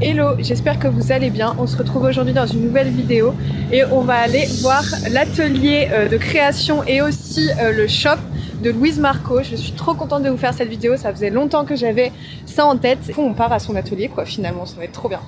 Hello, j'espère que vous allez bien. On se retrouve aujourd'hui dans une nouvelle vidéo et on va aller voir l'atelier de création et aussi le shop de Louise Marco. Je suis trop contente de vous faire cette vidéo, ça faisait longtemps que j'avais ça en tête. On part à son atelier quoi, finalement, ça va être trop bien.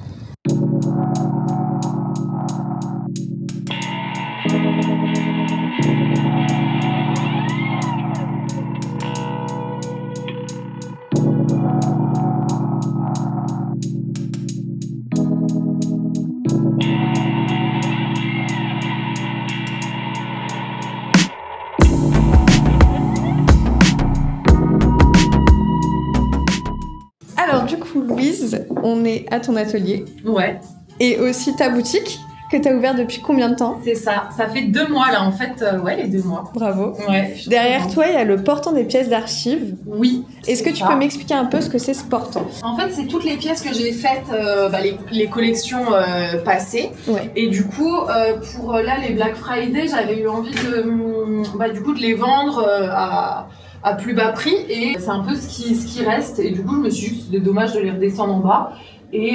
Alors du coup Louise, on est à ton atelier. Ouais. Et aussi ta boutique que tu as ouvert depuis combien de temps? C'est ça, ça fait 2 mois là en fait, ouais les 2 mois. Bravo. Ouais. Derrière toi il y a le portant des pièces d'archives. Oui. Est-ce que tu peux m'expliquer un peu ce que c'est ce portant? En fait c'est toutes les pièces que j'ai faites, les collections passées. Ouais. Et du coup pour là les Black Friday j'avais eu envie de les vendre à plus bas prix et c'est un peu ce qui reste et du coup je me suis dit que c'était dommage de les redescendre en bas et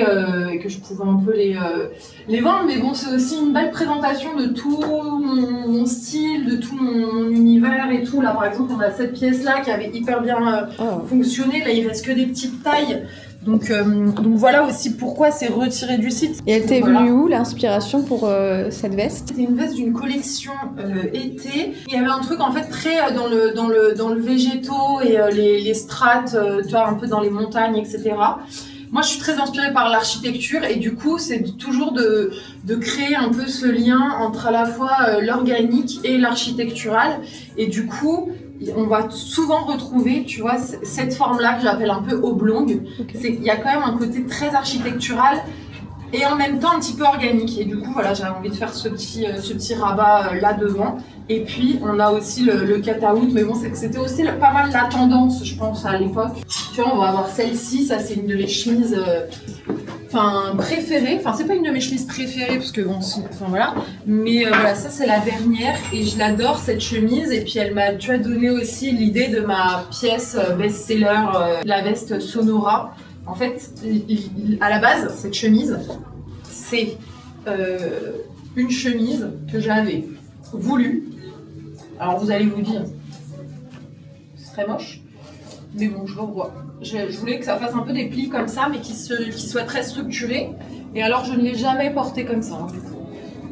que je pouvais un peu les vendre, mais bon c'est aussi une belle présentation de tout mon style, de tout mon univers et tout. Là par exemple on a cette pièce là qui avait hyper bien fonctionné, là il reste que des petites tailles. Donc voilà aussi pourquoi c'est retiré du site. Et elle t'est venue où l'inspiration pour cette veste? C'était une veste d'une collection été. Il y avait un truc en fait très dans le végétaux et les strates, tu vois, un peu dans les montagnes, etc. Moi, je suis très inspirée par l'architecture et du coup, c'est toujours de créer un peu ce lien entre à la fois l'organique et l'architectural. Et du coup, on va souvent retrouver, tu vois, cette forme-là que j'appelle un peu oblongue. Okay. Il y a quand même un côté très architectural et en même temps un petit peu organique. Et du coup, voilà, j'avais envie de faire ce petit rabat là devant. Et puis, on a aussi le cut-out, mais bon, c'était aussi pas mal la tendance, je pense, à l'époque. Tu vois, on va avoir celle-ci, ça c'est une de mes chemises préférées. Enfin, c'est pas une de mes chemises préférées, parce que bon, voilà. Mais voilà, ça c'est la dernière, et je l'adore cette chemise. Et puis, elle m'a, tu vois, donné aussi l'idée de ma pièce best-seller, la veste Sonora. En fait, à la base, cette chemise, c'est une chemise que j'avais voulu. Alors vous allez vous dire, c'est très moche, mais bon, je le revois. Je voulais que ça fasse un peu des plis comme ça, mais qui soient très structurés. Et alors je ne l'ai jamais porté comme ça, du coup.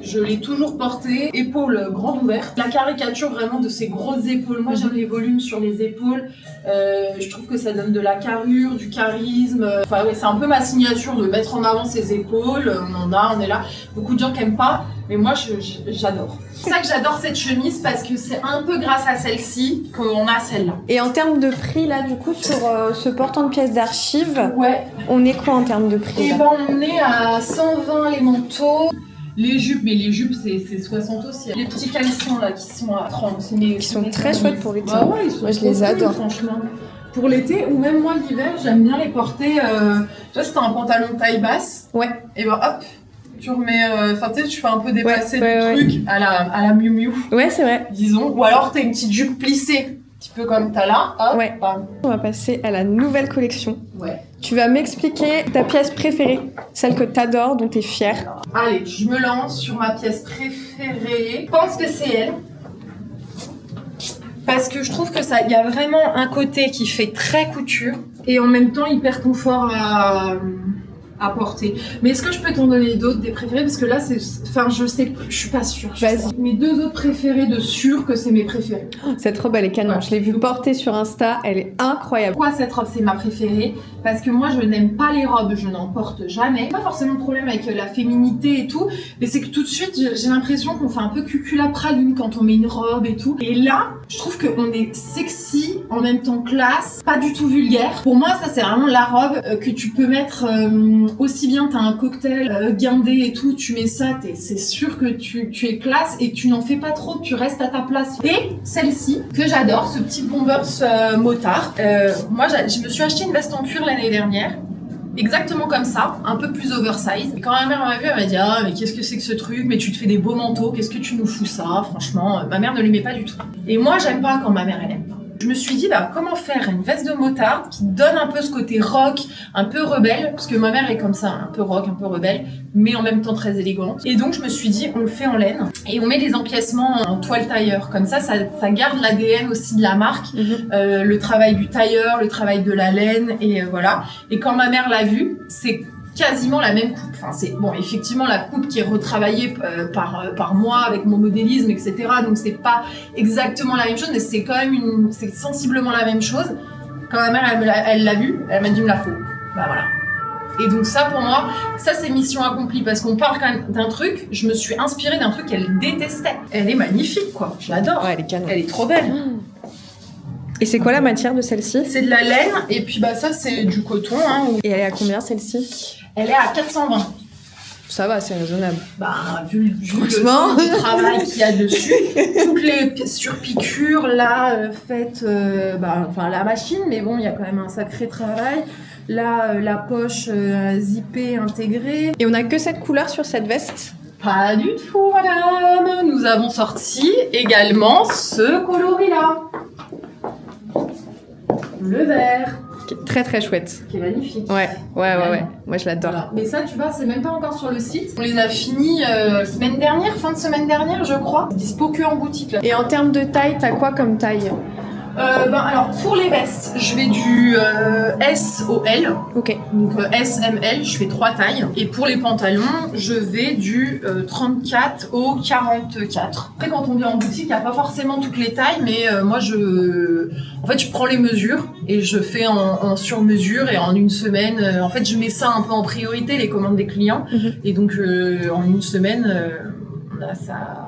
Je l'ai toujours porté, épaules grandes ouvertes. La caricature vraiment de ces grosses épaules. Moi j'aime les volumes sur les épaules. Je trouve que ça donne de la carrure, du charisme. Enfin ouais, c'est un peu ma signature de mettre en avant ses épaules. On est là. Beaucoup de gens qui n'aiment pas, mais moi j'adore. C'est ça que j'adore cette chemise parce que c'est un peu grâce à celle-ci qu'on a celle-là. Et en termes de prix là, du coup, sur ce portant de pièces d'archives, ouais. On est quoi en termes de prix? Et ben on est à 120 les manteaux. Les jupes, mais les jupes c'est 60 aussi. Les petits caleçons là qui sont à 30. Qui sont très chouettes pour l'été. Bah ouais, moi je les adore franchement. Pour l'été ou même moi l'hiver, j'aime bien les porter. Tu vois, c'est un pantalon taille basse. Ouais. Et ben hop, tu remets. Enfin tu sais, tu fais un peu dépasser du truc à la Miu Miu. Ouais, c'est vrai. Disons. Ou alors t'as une petite jupe plissée. Un petit peu comme t'as là. Hop, ouais. Bam. On va passer à la nouvelle collection. Ouais. Tu vas m'expliquer ta pièce préférée, celle que t'adores, dont t'es fière. Allez, je me lance sur ma pièce préférée. Je pense que c'est elle. Parce que je trouve que ça, il y a vraiment un côté qui fait très couture et en même temps hyper confort à porter. Mais est-ce que je peux t'en donner d'autres, des préférés? Parce que là, je sais plus, je suis pas sûre. Vas-y. Mes 2 autres préférés de sûr que c'est mes préférés. Cette robe, elle est canon. Ouais, je l'ai vue porter sur Insta, elle est incroyable. Pourquoi cette robe, c'est ma préférée? Parce que moi, je n'aime pas les robes, je n'en porte jamais. Pas forcément de problème avec la féminité et tout, mais c'est que tout de suite, j'ai l'impression qu'on fait un peu cucula praline quand on met une robe et tout. Et là, je trouve qu'on est sexy, en même temps classe, pas du tout vulgaire. Pour moi, ça, c'est vraiment la robe que tu peux mettre aussi bien, t'as un cocktail guindé et tout, tu mets ça, c'est sûr que tu es classe et tu n'en fais pas trop, tu restes à ta place. Et celle-ci, que j'adore, ce petit Bombers motard. Moi, je me suis acheté une veste en cuir l'année dernière. Exactement comme ça, un peu plus oversize. Et quand ma mère m'a vu, elle m'a dit « Ah, mais qu'est-ce que c'est que ce truc? Mais tu te fais des beaux manteaux, qu'est-ce que tu nous fous ça? » Franchement, ma mère ne l'aimait pas du tout. Et moi, j'aime pas quand ma mère, elle aime pas. Je me suis dit, bah, comment faire une veste de motard qui donne un peu ce côté rock, un peu rebelle, parce que ma mère est comme ça, un peu rock, un peu rebelle, mais en même temps très élégante. Et donc, je me suis dit, on le fait en laine et on met les empiècements en toile tailleur. Comme ça garde l'ADN aussi de la marque, le travail du tailleur, le travail de la laine, et voilà. Et quand ma mère l'a vu, c'est quasiment la même coupe. Enfin, c'est bon, effectivement la coupe qui est retravaillée par moi avec mon modélisme, etc. Donc c'est pas exactement la même chose, mais c'est quand même c'est sensiblement la même chose. Quand ma mère elle l'a vu, elle m'a dit me la faut. Bah voilà. Et donc ça pour moi, ça c'est mission accomplie parce qu'on parle quand même d'un truc. Je me suis inspirée d'un truc qu'elle détestait. Elle est magnifique quoi, je l'adore. Ouais, elle est canon. Elle est trop belle. Et c'est quoi la matière de celle-ci? C'est de la laine et puis bah ça c'est du coton. Hein, Et elle est à combien celle-ci? Elle est à 420. Ça va, c'est raisonnable. Bah, vu le travail qu'il y a dessus, toutes les surpiqûres là faites, enfin la machine, mais bon, il y a quand même un sacré travail. Là, la poche zippée intégrée. Et on a que cette couleur sur cette veste? Pas du tout, madame. Nous avons sorti également ce coloris-là. Le vert. Qui est très très chouette. Qui est magnifique. Ouais. Moi je l'adore. Voilà. Mais ça, tu vois, c'est même pas encore sur le site. On les a finis fin de semaine dernière, je crois. Dispo que en boutique là. Et en termes de taille, t'as quoi comme taille? Alors pour les vestes, je vais du S au L. Ok. Donc S, M, L, je fais 3 tailles. Et pour les pantalons, je vais du 34 au 44. Après quand on vient en boutique, il n'y a pas forcément toutes les tailles, mais moi je prends les mesures et je fais en sur-mesure et en une semaine. En fait, je mets ça un peu en priorité, les commandes des clients. Et donc en une semaine...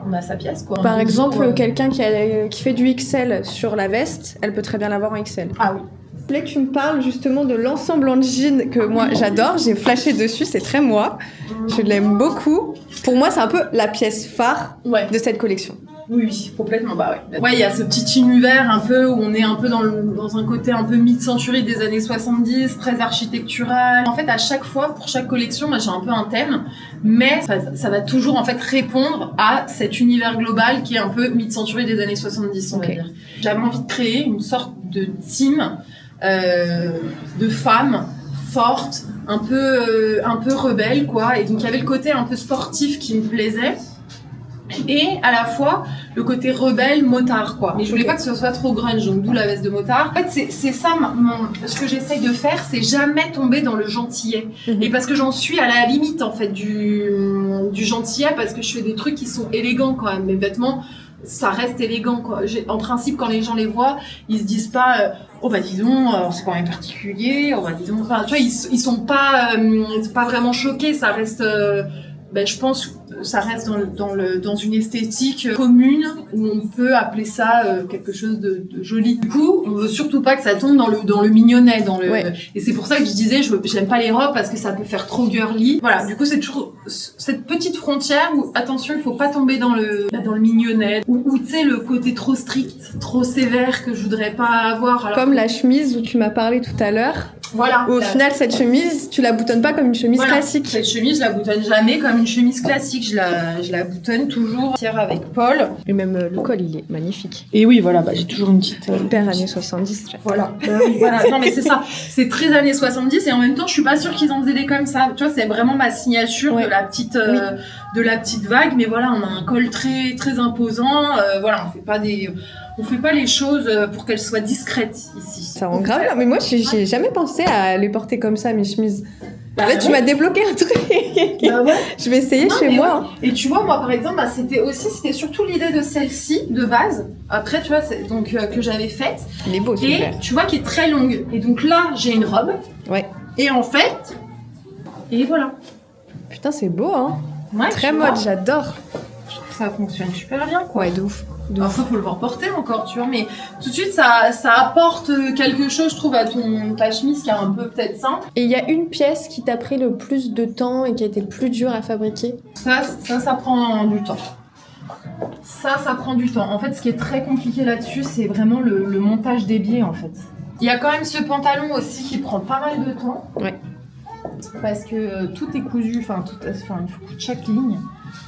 on a sa pièce quoi. Par exemple, quelqu'un qui fait du XL sur la veste, elle peut très bien l'avoir en XL. Ah oui. Je voulais que tu me parles justement de l'ensemble en jean que moi j'adore, j'ai flashé dessus, c'est très moi, je l'aime beaucoup. Pour moi c'est un peu la pièce phare de cette collection. Oui, complètement, bah ouais. Ouais, il y a ce petit univers un peu où on est un peu dans un côté un peu mid-century des années 70, très architectural. En fait, à chaque fois, pour chaque collection, moi j'ai un peu un thème, mais ça va toujours en fait répondre à cet univers global qui est un peu mid-century des années 70, on va dire. J'avais envie de créer une sorte de team de femmes fortes, un peu rebelles, quoi. Et donc il y avait le côté un peu sportif qui me plaisait. Et à la fois le côté rebelle motard quoi, mais je voulais pas que ce soit trop grunge, donc d'où la veste de motard. En fait c'est ça ce que j'essaye de faire, c'est jamais tomber dans le gentillet. Et parce que j'en suis à la limite en fait du gentillet, parce que je fais des trucs qui sont élégants quand même. Mes vêtements ça reste élégant quoi. En principe quand les gens les voient, ils se disent pas oh bah dis donc c'est quand même particulier, oh bah dis donc, enfin tu vois ils sont pas vraiment choqués, ça reste je pense ça reste dans une esthétique commune où on peut appeler ça quelque chose de joli. Du coup, on veut surtout pas que ça tombe dans le mignonnet, et c'est pour ça que je disais j'aime pas les robes parce que ça peut faire trop girly. Voilà, du coup c'est toujours cette petite frontière où attention, il faut pas tomber dans le mignonnet ou tu sais le côté trop strict, trop sévère que je voudrais pas avoir. Comme la chemise où tu m'as parlé tout à l'heure. Voilà. Au final, cette chemise, tu la boutonnes pas comme une chemise classique. Cette chemise, je la boutonne jamais comme une chemise classique. Je la boutonne toujours avec Paul. Et même le col, il est magnifique. Et oui, voilà, j'ai toujours une petite... Hyper années 70. Voilà. Voilà. Non, mais c'est ça. C'est très années 70 et en même temps, je suis pas sûre qu'ils en faisaient des comme ça. Tu vois, c'est vraiment ma signature de la petite vague. Mais voilà, on a un col très, très imposant. Voilà, on fait pas les choses pour qu'elles soient discrètes ici. Ça rend grave. Mais moi, j'ai jamais pensé à les porter comme ça, mes chemises. Là, tu m'as débloqué un truc. Je vais essayer chez moi. Ouais. Et tu vois, moi, par exemple, c'était surtout l'idée de celle-ci, de base. Après, tu vois, que j'avais faite. Il est beau, et tu vois, qui est très longue. Et donc là, j'ai une robe. Ouais. Et en fait, et voilà. Putain, c'est beau, hein. Ouais, très mode, j'adore. Je trouve que ça fonctionne super bien, quoi. Ouais, de ouf. Après, faut le voir porter encore, tu vois, mais tout de suite, ça apporte quelque chose, je trouve, à ta chemise qui est un peu peut-être simple. Et il y a une pièce qui t'a pris le plus de temps et qui a été le plus dur à fabriquer? Ça prend du temps. Ça prend du temps. En fait, ce qui est très compliqué là-dessus, c'est vraiment le montage des biais, en fait. Il y a quand même ce pantalon aussi qui prend pas mal de temps. Ouais. Parce que tout est cousu, il faut couper chaque ligne.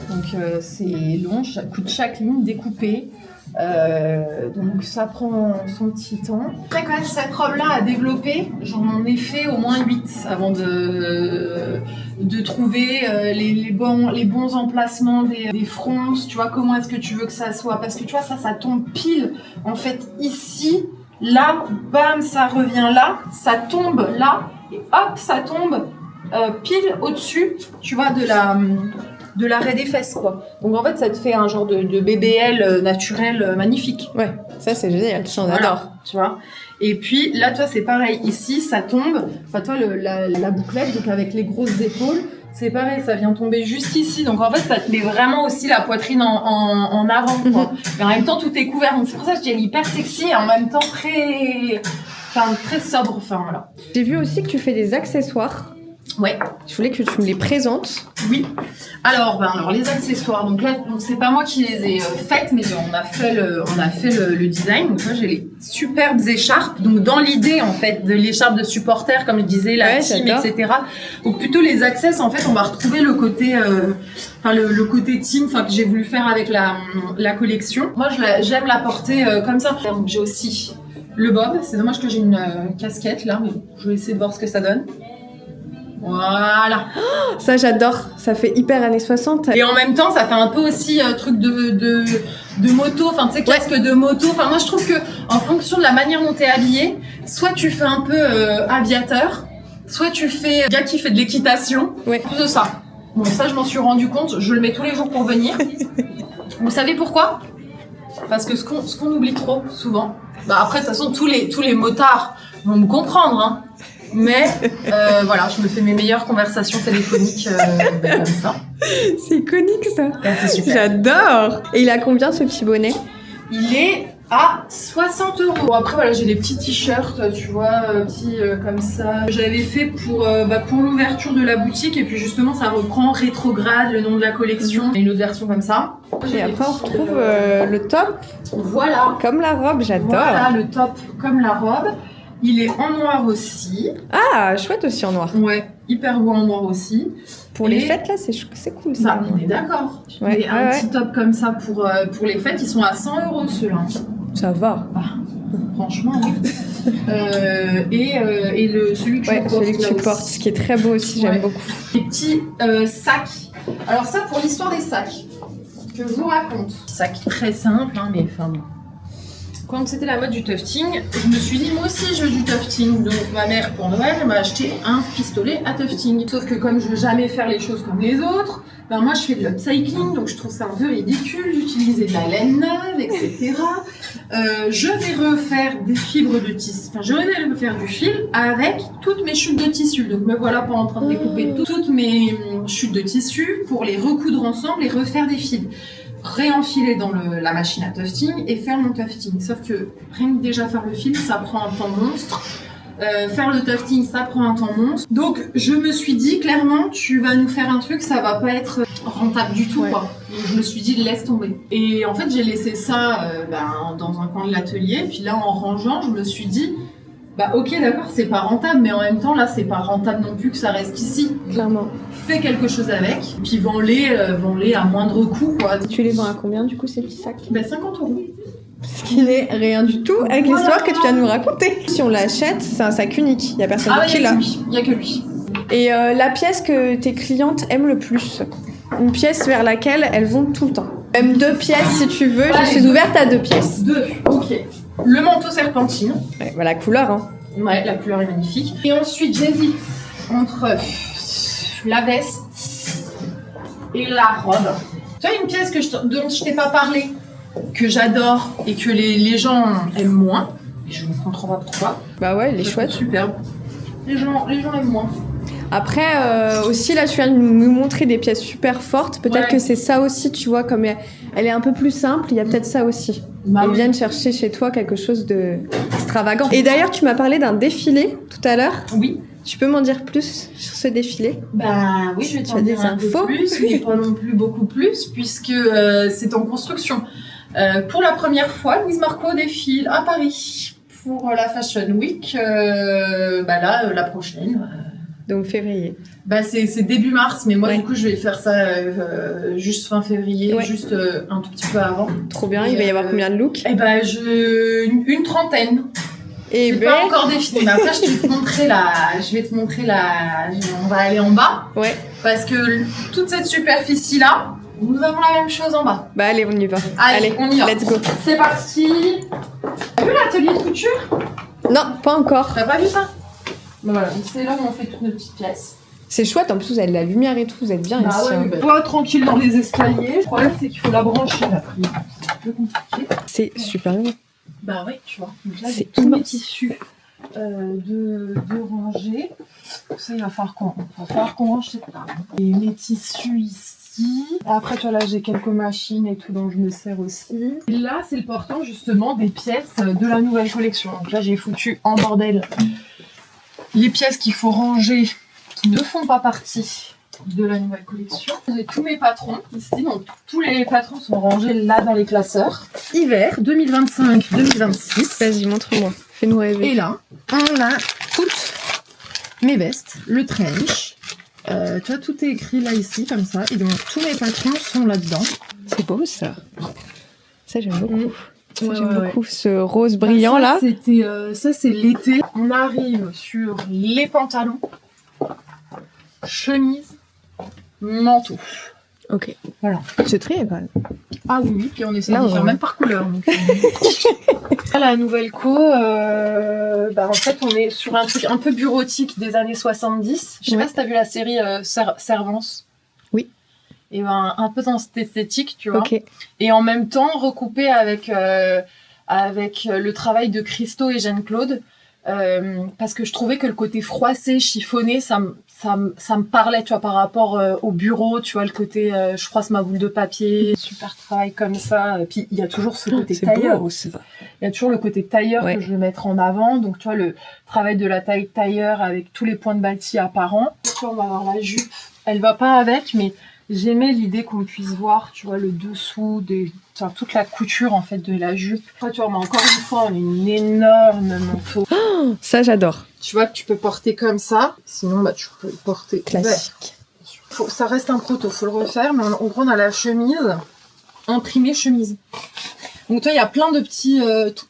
Donc c'est long, coupe chaque ligne, découpé. Donc ça prend son petit temps. Après quand même cette robe-là à développer, j'en ai fait au moins 8 avant de trouver les bons emplacements des fronces, tu vois, comment est-ce que tu veux que ça soit, parce que tu vois ça tombe pile en fait ici, là, bam, ça revient là, ça tombe là, et hop, ça tombe pile au-dessus, tu vois, de l'arrêt des fesses, quoi. Donc en fait, ça te fait un genre de BBL naturel magnifique. Ouais, ça c'est génial, j'en adore. Voilà, tu vois. Et puis là, toi, c'est pareil. Ici, ça tombe. Enfin, toi, la bouclette, donc avec les grosses épaules, c'est pareil, ça vient tomber juste ici. Donc en fait, ça te met vraiment aussi la poitrine en avant, quoi. Mais en même temps, tout est couvert. Donc c'est pour ça que je dis elle est hyper sexy et en même temps très sobre. Enfin voilà. J'ai vu aussi que tu fais des accessoires. Ouais. Je voulais que tu me les présentes. Oui. Alors les accessoires. Donc là, c'est pas moi qui les ai faites, mais on a fait le design. Donc là, j'ai les superbes écharpes. Donc dans l'idée en fait de l'écharpe de supporter, comme je disais, la team, etc. Donc plutôt les accessoires. En fait, on va retrouver le côté, le côté team, que j'ai voulu faire avec la collection. Moi, j'aime la porter comme ça. Donc j'ai aussi le bob. C'est dommage que j'ai une casquette là, mais je vais essayer de voir ce que ça donne. Voilà. Oh, ça j'adore, ça fait hyper années 60. Et en même temps, ça fait un peu aussi truc de moto, tu sais, casque de moto. Moi je trouve que en fonction de la manière dont t'es habillé, soit tu fais un peu aviateur, soit tu fais gars qui fait de l'équitation. Ouais. Plus de ça. Bon, ça je m'en suis rendu compte, je le mets tous les jours pour venir. Vous savez pourquoi ? Parce que ce qu'on oublie trop souvent. Après de toute façon tous les motards vont me comprendre, hein. Mais voilà, je me fais mes meilleures conversations téléphoniques comme ça. C'est iconique ça. C'est super. J'adore. Et il a combien ce petit bonnet ? Il est à 60 €. Bon, après voilà, j'ai des petits t-shirts, tu vois, petits comme ça. J'avais fait pour l'ouverture de la boutique et puis justement ça reprend Rétrograde, le nom de la collection. Et une autre version comme ça. Et après on retrouve le top. Voilà. Comme la robe, j'adore. Voilà le top comme la robe. Il est en noir aussi. Ah, chouette aussi en noir. Ouais, hyper beau en noir aussi. Pour les fêtes, là, c'est cool ça. On est d'accord. Ouais, un petit top comme ça pour les fêtes, ils sont à 100 € ceux-là. Ça va. Franchement, oui. Et celui que je porte. Celui que tu portes, ce qui est très beau aussi, j'aime beaucoup. Les petits sacs. Alors ça, pour l'histoire des sacs, que je vous raconte. Sac très simple, hein, mais enfin bon. Quand c'était la mode du tufting, je me suis dit, moi aussi je veux du tufting. Donc ma mère, pour Noël, m'a acheté un pistolet à tufting. Sauf que comme je veux jamais faire les choses comme les autres, moi je fais de l'upcycling, donc je trouve ça un peu ridicule d'utiliser de la laine neuve, etc. Je vais refaire des fibres de tissu. Je vais refaire du fil avec toutes mes chutes de tissu. Donc me voilà pas en train de découper toutes mes chutes de tissu pour les recoudre ensemble et refaire des fils. Réenfiler dans la machine à tufting et faire mon tufting. Sauf que rien que déjà faire le fil, ça prend un temps monstre. Faire le tufting, ça prend un temps monstre. Donc je me suis dit clairement, tu vas nous faire un truc, ça va pas être rentable du tout, quoi. Donc je me suis dit, laisse tomber. Et en fait, j'ai laissé ça dans un coin de l'atelier. Puis là, en rangeant, je me suis dit, ok, d'accord, c'est pas rentable, mais en même temps, là, c'est pas rentable non plus que ça reste ici. Clairement. Fais quelque chose avec, puis vends-les à moindre coût, quoi. Tu les vends à combien, du coup, ces petits sacs ? 50 €. Ce qui n'est rien du tout avec l'histoire que tu viens de nous raconter. Si on l'achète, c'est un sac unique, il n'y a personne qui l'a. Il n'y a que lui. Et la pièce que tes clientes aiment le plus, une pièce vers laquelle elles vont tout le temps. Même 2 pièces si tu veux, je suis ouverte à 2 pièces. 2, ok. Le manteau serpentine. Ouais, la couleur, hein. Ouais, la couleur est magnifique. Et ensuite, j'hésite entre la veste et la robe. Tu vois, une pièce dont je t'ai pas parlé, que j'adore et que les gens aiment moins. Et je ne comprends pas pourquoi. Bah ouais, elle est chouette. Superbe. Les gens aiment moins. Après, aussi, là, tu viens de nous montrer des pièces super fortes. Peut-être que c'est ça aussi, tu vois, comme elle est un peu plus simple, il y a peut-être ça aussi. Ils viennent chercher chez toi quelque chose d'extravagant. Et d'ailleurs, tu m'as parlé d'un défilé tout à l'heure. Oui. Tu peux m'en dire plus sur ce défilé ? Oui, je vais t'en dire un peu plus, mais pas non plus beaucoup plus, puisque c'est en construction. Pour la première fois, Louise Marco défile à Paris pour la Fashion Week. La prochaine, Donc février. Bah c'est début mars, mais moi du coup je vais faire ça juste fin février, juste un tout petit peu avant. Trop bien, il va y avoir combien de looks? Eh ben une trentaine. Et c'est pas encore défini, mais après je vais te montrer on va aller en bas. Ouais. Parce que toute cette superficie là, nous avons la même chose en bas. Bah allez, on y va. Allez, on y va. Let's go. C'est parti. T'as vu l'atelier de couture? Non, pas encore. T'as pas vu ça? Bon, voilà, c'est là où on fait toutes nos petites pièces. C'est chouette, en plus vous avez de la lumière et tout, vous êtes bien ici. Ouais, toi tranquille dans les escaliers. Le problème c'est qu'il faut la brancher la prise. C'est un peu compliqué. C'est super bien. Bah ouais, tu vois. Donc là, c'est j'ai tous mes immense. tissus de ranger. Ça, il va falloir qu'on range et mes tissus ici. Après, tu vois, là, j'ai quelques machines et tout dont je me sers aussi. Et là, c'est le portant justement des pièces de la nouvelle collection. Donc là, j'ai foutu en bordel les pièces qu'il faut ranger qui ne font pas partie de la nouvelle collection. J'ai tous mes patrons ici, donc tous les patrons sont rangés là dans les classeurs. Hiver 2025-2026. Vas-y, montre-moi. Fais-nous rêver. Et là, on a toutes mes vestes, le trench. Tu vois, tout est écrit là, ici, comme ça. Et donc, tous mes patrons sont là-dedans. C'est beau, ça. Ça, j'aime beaucoup. Ouais, J'aime ouais, beaucoup ce rose brillant, ça, là. Ça, c'est l'été. On arrive sur les pantalons, chemise, manteau. Ok. Voilà. C'est très quand même. Ah oui, puis on essaie Là, de on faire va- même par couleur. Donc, la nouvelle co, en fait, on est sur un truc un peu bureautique des années 70. Je sais pas si t'as vu la série Servance. Oui. Et ben, un peu dans cette esthétique, tu vois. Ok. Et en même temps, recoupé avec le travail de Christo et Jeanne-Claude. Parce que je trouvais que le côté froissé, chiffonné, ça me parlait, tu vois, par rapport au bureau, tu vois, le côté je froisse ma boule de papier, super travail comme ça. Et puis il y a toujours ce côté tailleur aussi. Il y a toujours le côté tailleur que je veux mettre en avant. Donc tu vois, le travail de la taille tailleur avec tous les points de bâti apparents. Tu vois, on va avoir la jupe. Elle va pas avec, mais j'aimais l'idée qu'on puisse voir, tu vois, le dessous enfin, toute la couture en fait de la jupe. Après, tu vois, mais encore une fois, on a une énorme manteau. Ça, j'adore. Tu vois que tu peux porter comme ça, sinon bah tu peux le porter Classique. ça reste un proto, faut le refaire, mais on a la chemise, imprimée chemise. Donc toi il y a plein de petits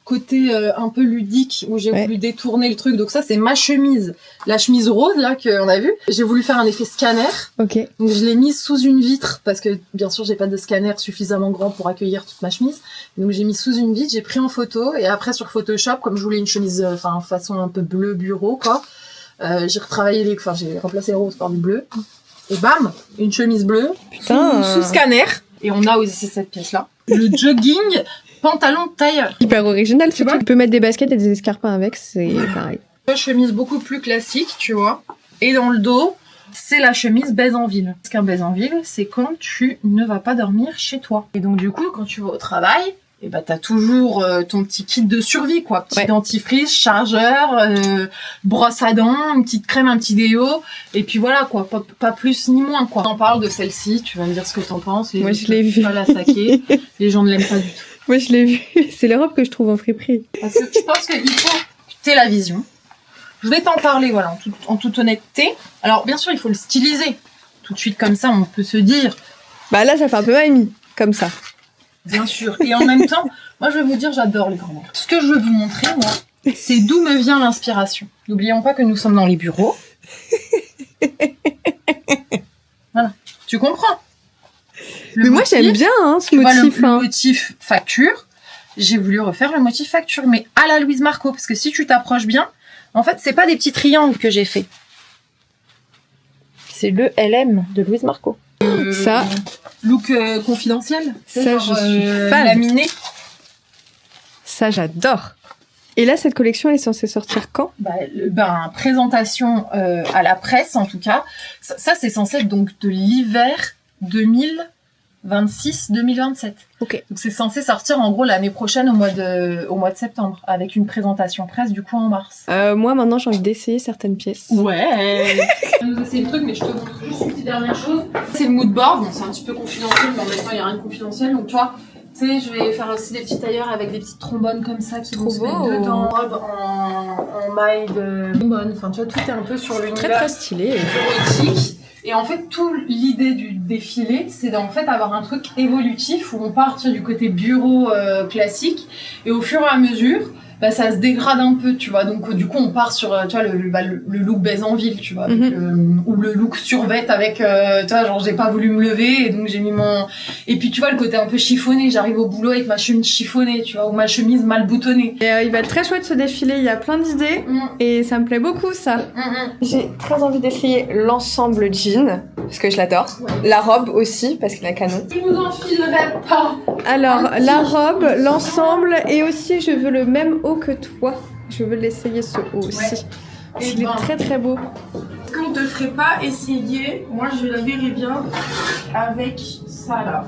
côtés un peu ludiques où j'ai voulu détourner le truc. Donc ça c'est ma chemise, la chemise rose là qu'on a vue. J'ai voulu faire un effet scanner. Ok. Donc je l'ai mise sous une vitre parce que bien sûr j'ai pas de scanner suffisamment grand pour accueillir toute ma chemise. Donc j'ai mis sous une vitre, j'ai pris en photo et après sur Photoshop comme je voulais une chemise façon un peu bleu bureau quoi. J'ai retravaillé j'ai remplacé le rose par du bleu. Et bam, une chemise bleue sous scanner. Et on a aussi cette pièce là. Le jogging pantalon tailleur. Hyper original, tu vois. Tu peux mettre des baskets et des escarpins avec, c'est pareil. Chemise beaucoup plus classique, tu vois. Et dans le dos, c'est la chemise baise en ville. Parce qu'un baise en ville, c'est quand tu ne vas pas dormir chez toi. Et donc du coup, quand tu vas au travail, et bah t'as toujours ton petit kit de survie, quoi. Petit dentifrice, chargeur, brosse à dents, une petite crème, un petit déo. Et puis voilà, quoi. Pas plus ni moins, quoi. On parle de celle-ci, tu vas me dire ce que t'en penses. Moi, je l'ai vue. Pas la saquer. Les gens ne l'aiment pas du tout. Moi, je l'ai vue. C'est les robes que je trouve en friperie. Parce que je pense qu'il faut que t'aies la vision. Je vais t'en parler, voilà, en toute honnêteté. Alors, bien sûr, il faut le styliser. Tout de suite, comme ça, on peut se dire... Bah là, ça fait un peu mamie, comme ça. Bien sûr. Et en même temps, moi, je vais vous dire, j'adore les grands-mères. Ce que je veux vous montrer, moi, c'est d'où me vient l'inspiration. N'oublions pas que nous sommes dans les bureaux. Voilà. Tu comprends? Mais moi, j'aime bien ce motif. Le motif facture. J'ai voulu refaire le motif facture, mais à la Louise Marco. Parce que si tu t'approches bien, en fait, c'est pas des petits triangles que j'ai fait. C'est le LM de Louise Marco. Ça. Look confidentiel. Ça, je suis fan. Laminé. Ça, j'adore. Et là, cette collection, elle est censée sortir quand? Présentation à la presse, en tout cas. Ça, c'est censé être donc de l'hiver 2026-2027. Ok. Donc c'est censé sortir en gros l'année prochaine au mois de septembre avec une présentation presse du coup en mars. Moi maintenant j'ai envie d'essayer certaines pièces. Ouais. Nous essayer le truc mais je te montre juste une petite dernière chose. C'est le mood board, bon, c'est un petit peu confidentiel mais en même temps il y a rien de confidentiel donc tu vois Tu sais, je vais faire aussi des petits tailleurs avec des petites trombones comme ça qui vont se mettre beau. dedans, en maille de trombone. Enfin, tu vois, tout est un peu sur Très l'univers très stylé. érotique. Et en fait, toute l'idée du défilé, c'est d'en fait avoir un truc évolutif où on part du côté bureau classique et au fur et à mesure, bah, ça se dégrade un peu, tu vois. Donc, du coup, on part sur, tu vois, le look baise en ville, tu vois. Ou le look survêt avec, tu vois, genre, j'ai pas voulu me lever et donc j'ai mis mon... Et puis, tu vois, le côté un peu chiffonné. J'arrive au boulot avec ma chemise chiffonnée, tu vois, ou ma chemise mal boutonnée. Et il va être très chouette ce défilé, il y a plein d'idées et ça me plaît beaucoup ça. J'ai très envie d'essayer l'ensemble jean, parce que je l'adore. Ouais. La robe aussi, parce qu'il a canon. Je vous enfilerai pas. Alors, la robe, l'ensemble, et aussi je veux le même haut que toi. Je veux l'essayer ce haut aussi. Ouais. Il est très très beau. Est-ce qu'on te ferait pas essayer, moi je la verrais bien, avec ça là.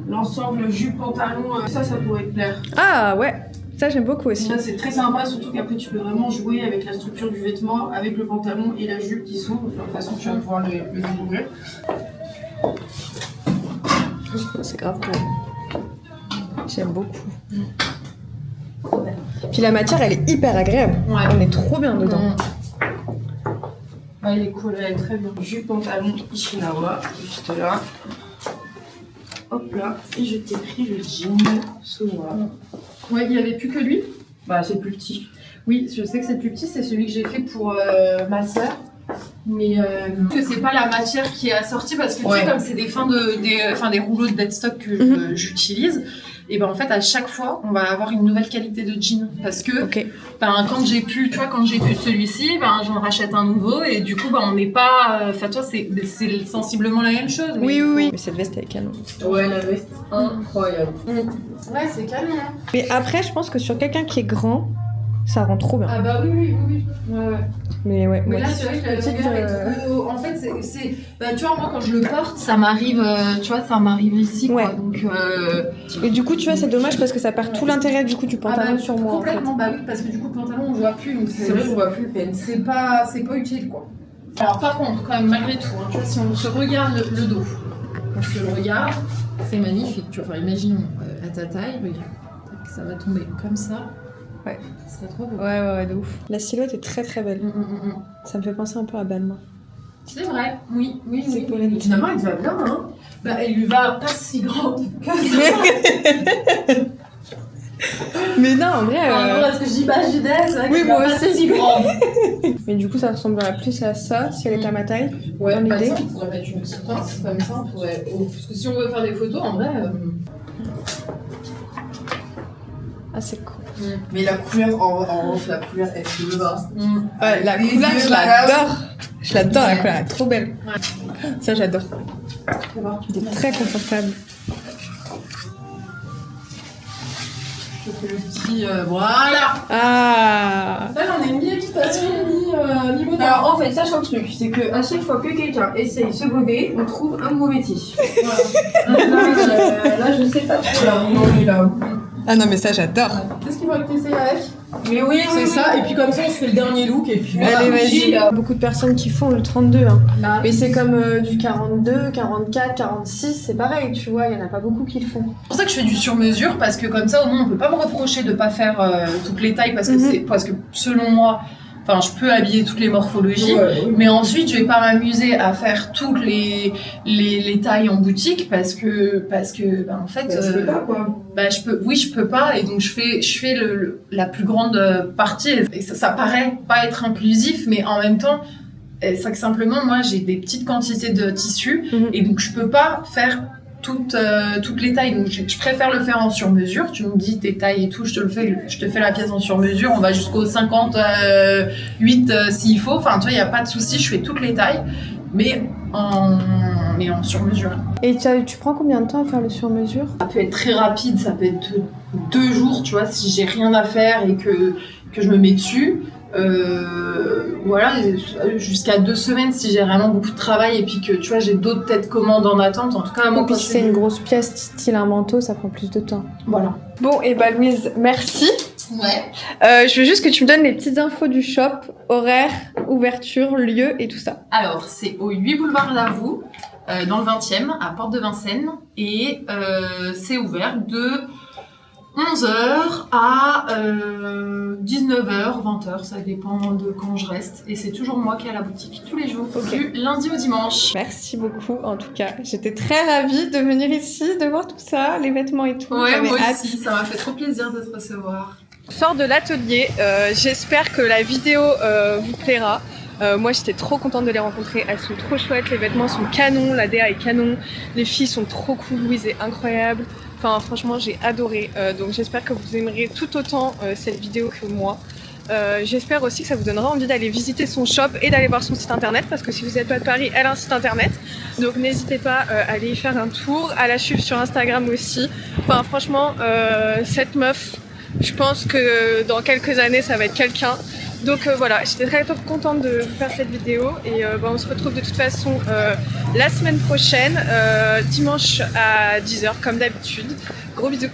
L'ensemble jupe, pantalon, ça pourrait te plaire. Ah ouais, ça j'aime beaucoup aussi. Ça c'est très sympa, surtout qu'après tu peux vraiment jouer avec la structure du vêtement, avec le pantalon et la jupe qui s'ouvre. De toute façon tu vas pouvoir le découvrir. C'est grave cool. J'aime beaucoup. Puis la matière elle est hyper agréable. Ouais. On est trop bien dedans. Ouais, il est cool, elle est très bien. Jupe, pantalon, Ishinawa, juste là. Hop là, et je t'ai pris le jean Sonoa. Ouais, il y avait plus que lui. Bah c'est plus petit. Oui, je sais que c'est le plus petit, c'est celui que j'ai fait pour ma sœur. Mais que c'est pas la matière qui est assortie parce que tu sais, comme c'est des des rouleaux de deadstock que j'utilise, et ben en fait à chaque fois on va avoir une nouvelle qualité de jean parce que quand j'ai pu celui-ci, ben j'en rachète un nouveau et du coup on n'est pas, enfin toi c'est sensiblement la même chose. Oui. Mais cette veste elle est canon. Ouais, la veste, incroyable. Ouais, c'est canon. Hein. Mais après je pense que sur quelqu'un qui est grand, ça rend trop bien. Ah bah oui. Ouais. Mais ouais. Mais moi, là, c'est vrai que la petite, longueur est trop... En fait, c'est... Bah, tu vois, moi, quand je le porte, ça m'arrive... tu vois, ça m'arrive ici, quoi. Ouais. Donc... Et du coup, tu vois, c'est dommage parce que ça perd tout l'intérêt du coup du pantalon sur moi. Complètement, bah oui, parce que du coup, le pantalon, on voit plus. Donc C'est vrai qu'on voit plus le pen. c'est pas utile, quoi. Alors, par contre, quand même, malgré tout, hein, tu vois, si on se regarde le dos, on se le regarde, c'est magnifique. Tu vois, enfin, imaginons à ta taille, regarde, ça va tomber comme ça. Ouais. Ce serait trop beau. Ouais, de ouf. La silhouette est très très belle. Ça me fait penser un peu à Balmain. C'est vrai, oui. C'est Pauline. Finalement, elle te va bien, hein. Bah, elle lui va pas si grande que ça. Mais non, en vrai. Parce que je dis c'est vrai Oui, qu'elle moi va pas aussi. si grande. Mais du coup, ça ressemblerait plus à ça si elle était à ma taille. Ouais, Dans par l'idée. exemple, on pourrait mettre une petite pince comme ça, on pourrait... Parce que si on veut faire des photos, en vrai... Ah, c'est cool. Mais la couleur, en revanche, la couleur, elle se va. Ouais, la Les couleur, yeux, je là. l'adore. Je l'adore, la couleur, elle est trop belle. Ça, j'adore. Tu vois, Elle est très confortable. Je fais le petit, voilà. Ah. là, j'en ai mi équitation, mi mot. Alors en fait, sache un truc, c'est que à chaque fois que quelqu'un essaye ce godet, on trouve un nouveau métier. Là, je sais pas trop là, on en est là. Ah non, mais ça, j'adore. Qu'est-ce qu'il faudrait que tu essayes avec? Mais oui, C'est ça, et puis comme ça, on se fait le dernier look, et puis... Allez, vas-y. Il y Voilà. a beaucoup de personnes qui font le 32. Hein. Bah, Mais c'est comme du 42, 44, 46, c'est pareil, tu vois, il y en a pas beaucoup qui le font. C'est pour ça que je fais du sur-mesure, parce que comme ça, au moins, on peut pas me reprocher de pas faire toutes les tailles, parce que selon moi, enfin, je peux habiller toutes les morphologies, mais ensuite, je vais pas m'amuser à faire toutes les tailles en boutique, parce que bah, en fait, Je peux pas, quoi. bah, je peux pas, et donc je fais la plus grande partie, et ça paraît pas être inclusif, mais en même temps, c'est que simplement, moi, j'ai des petites quantités de tissus, et donc je peux pas faire toutes les tailles, donc je préfère le faire en sur-mesure. Tu me dis tes tailles et tout, je te fais la pièce en sur-mesure, on va jusqu'au 58 s'il faut, enfin tu vois, il n'y a pas de souci, je fais toutes les tailles, mais en sur-mesure. Et tu prends combien de temps à faire le sur-mesure? Ça peut être très rapide, ça peut être 2 jours, tu vois, si j'ai rien à faire et que je me mets dessus. Voilà, jusqu'à 2 semaines si j'ai vraiment beaucoup de travail et puis que tu vois j'ai d'autres têtes commandes en attente. En tout cas, moi, Et puis quand si c'est une grosse pièce, style un manteau, ça prend plus de temps. Voilà. Bon, et bah Louise, merci. Ouais. Je veux juste que tu me donnes les petites infos du shop, horaire, ouverture, lieu et tout ça. Alors, c'est au 8 boulevard Lavoux. dans le 20e, à Porte de Vincennes. Et c'est ouvert de 11h à 19h, 20h, ça dépend de quand je reste. Et c'est toujours moi qui ai à la boutique tous les jours, du lundi au dimanche. Merci beaucoup en tout cas. J'étais très ravie de venir ici, de voir tout ça, les vêtements et tout. Ouais, moi hâte. aussi, ça m'a fait trop plaisir de te recevoir. Je sors de l'atelier, j'espère que la vidéo vous plaira. Moi j'étais trop contente de les rencontrer, elles sont trop chouettes, les vêtements sont canons, la DA est canon, les filles sont trop cool, Louise est incroyable. Enfin franchement j'ai adoré, donc j'espère que vous aimerez tout autant cette vidéo que moi. J'espère aussi que ça vous donnera envie d'aller visiter son shop et d'aller voir son site internet, parce que si vous n'êtes pas de Paris, elle a un site internet, donc n'hésitez pas à aller y faire un tour, à la suivre sur Instagram aussi. Enfin franchement cette meuf, je pense que dans quelques années ça va être quelqu'un. Donc voilà, j'étais très contente de vous faire cette vidéo et on se retrouve de toute façon la semaine prochaine, dimanche à 10h comme d'habitude. Gros bisous.